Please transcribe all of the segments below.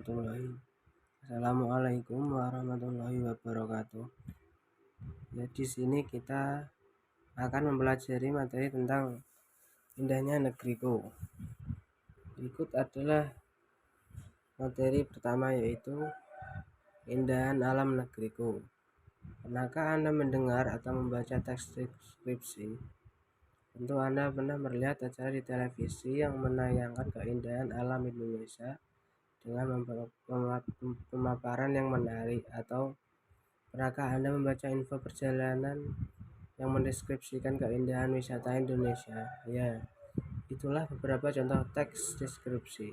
Assalamualaikum warahmatullahi wabarakatuh. Ya, di sini kita akan mempelajari materi tentang indahnya negeriku. Berikut adalah materi pertama, yaitu keindahan alam negeriku. Pernahkah Anda mendengar atau membaca teks deskripsi? Tentu Anda pernah melihat acara di televisi yang menayangkan keindahan alam Indonesia dengan pemaparan yang menarik. Atau pernahkah Anda membaca info perjalanan yang mendeskripsikan keindahan wisata Indonesia? Ya, itulah beberapa contoh teks deskripsi.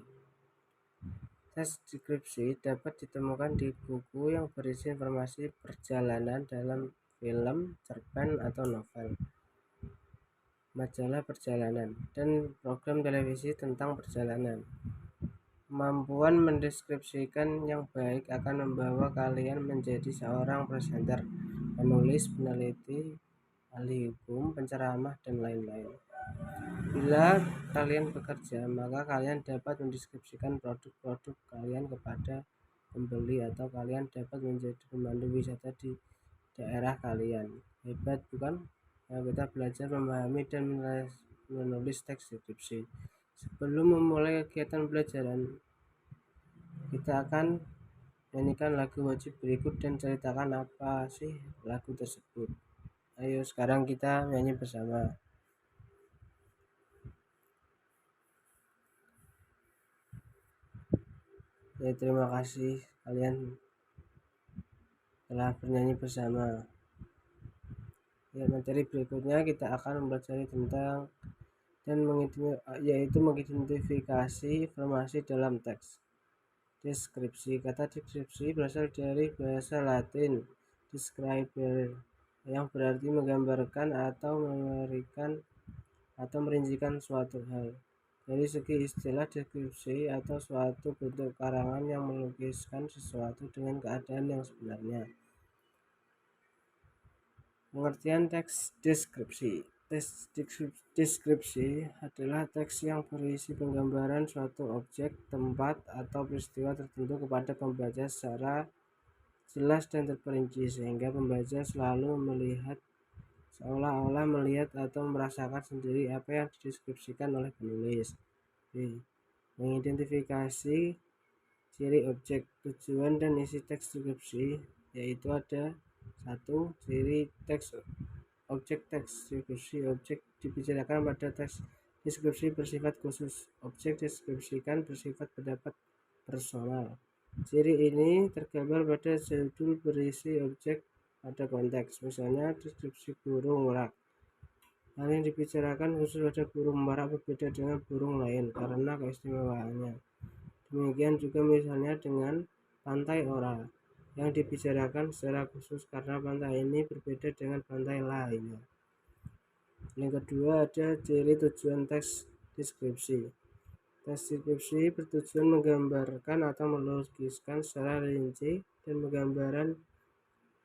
Teks deskripsi dapat ditemukan di buku yang berisi informasi perjalanan dalam film, cerpen, atau novel, majalah perjalanan, dan program televisi tentang perjalanan. Kemampuan mendeskripsikan yang baik akan membawa kalian menjadi seorang presenter, penulis, peneliti, ahli hukum, penceramah, dan lain-lain. Bila kalian bekerja, maka kalian dapat mendeskripsikan produk-produk kalian kepada pembeli, atau kalian dapat menjadi pemandu wisata di daerah kalian. Hebat, bukan? Nah, kita belajar memahami dan menulis teks deskripsi. Sebelum memulai kegiatan pelajaran, kita akan nyanyikan lagu wajib berikut dan ceritakan apa sih lagu tersebut. Ayo sekarang kita nyanyi bersama. Ya, terima kasih kalian telah bernyanyi bersama. Ya, materi berikutnya kita akan mempelajari tentang yaitu mengidentifikasi informasi dalam teks deskripsi. Kata deskripsi berasal dari bahasa Latin describere, yang berarti menggambarkan atau memberikan atau merincikan suatu hal. Dari segi istilah, deskripsi atau suatu bentuk karangan yang melukiskan sesuatu dengan keadaan yang sebenarnya. Pengertian teks deskripsi. Teks deskripsi adalah teks yang berisi penggambaran suatu objek, tempat, atau peristiwa tertentu kepada pembaca secara jelas dan terperinci, sehingga pembaca selalu melihat seolah-olah melihat atau merasakan sendiri apa yang dideskripsikan oleh penulis. B. Mengidentifikasi ciri objek, tujuan, dan isi teks deskripsi, yaitu ada 1. Ciri teks objek. Teks deskripsi objek dibicarakan pada teks deskripsi bersifat khusus. Objek deskripsikan bersifat pendapat personal. Ciri ini tergambar pada judul berisi objek pada konteks, misalnya deskripsi burung merak. Hal yang dibicarakan khusus pada burung merak berbeda dengan burung lain karena keistimewaannya. Demikian juga misalnya dengan pantai Ora, yang dibicarakan secara khusus karena pantai ini berbeda dengan pantai lainnya. Yang kedua, ada ciri tujuan teks deskripsi. Teks deskripsi bertujuan menggambarkan atau melukiskan secara rinci dan menggambarkan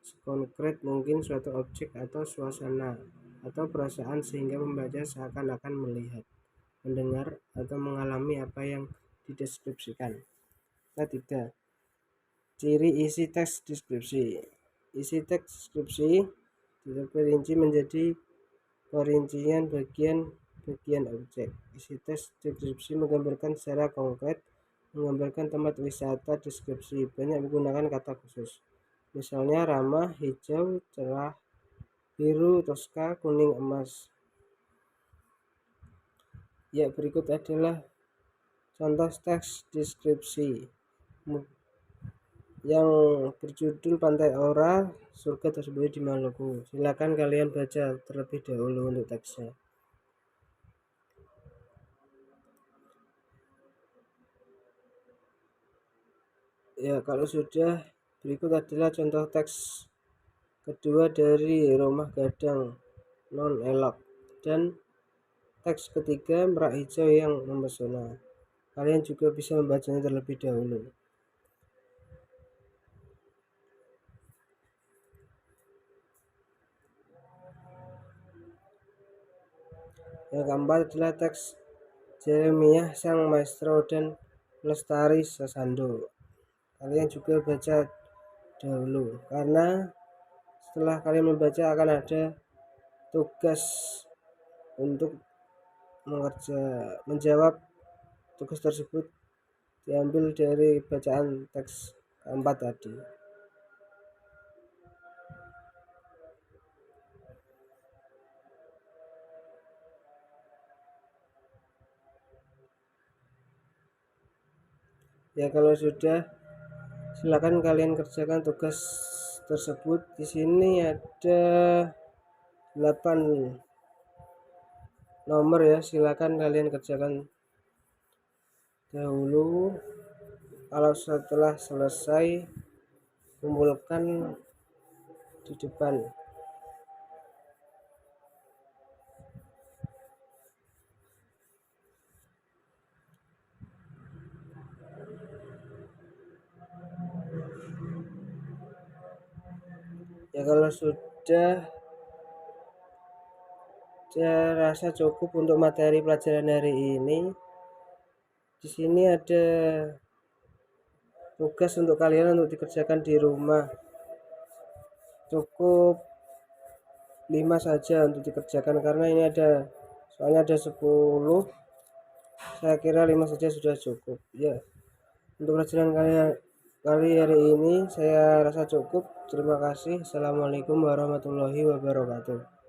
sekonkret mungkin suatu objek atau suasana atau perasaan, sehingga membaca seakan-akan melihat, mendengar, atau mengalami apa yang dideskripsikan. Ketiga, ciri isi teks deskripsi. Isi teks deskripsi terperinci menjadi perincian bagian objek. Isi teks deskripsi menggambarkan secara konkret, menggambarkan tempat wisata. Deskripsi banyak menggunakan kata khusus, misalnya ramah, hijau, cerah, biru, toska, kuning, emas. Ya, berikut adalah contoh teks deskripsi yang berjudul Pantai Ora, Surga Tersembunyi di Maluku. Silakan kalian baca terlebih dahulu untuk teksnya. Ya, kalau sudah, berikut adalah contoh teks kedua dari Rumah Gadang Non Elok, dan teks ketiga Merak Hijau yang Memesona. Kalian juga bisa membacanya terlebih dahulu. Yang keempat adalah teks Jeremiah Sang Maestro dan Lestari Sasando. kalian juga baca dahulu, karena setelah kalian membaca akan ada tugas untuk menjawab tugas tersebut diambil dari bacaan teks keempat tadi. Ya, kalau sudah, silakan kalian kerjakan tugas tersebut. Di sini ada 8 nomor ya, silakan kalian kerjakan dahulu. Kalau setelah selesai, kumpulkan di depan. Ya, kalau sudah, saya rasa cukup untuk materi pelajaran hari ini. Di sini ada tugas untuk kalian untuk dikerjakan di rumah. Cukup 5 saja untuk dikerjakan, karena ini soalnya ada 10. Saya kira 5 saja sudah cukup. Ya, untuk pelajaran kali hari ini saya rasa cukup. Terima kasih. Assalamualaikum warahmatullahi wabarakatuh.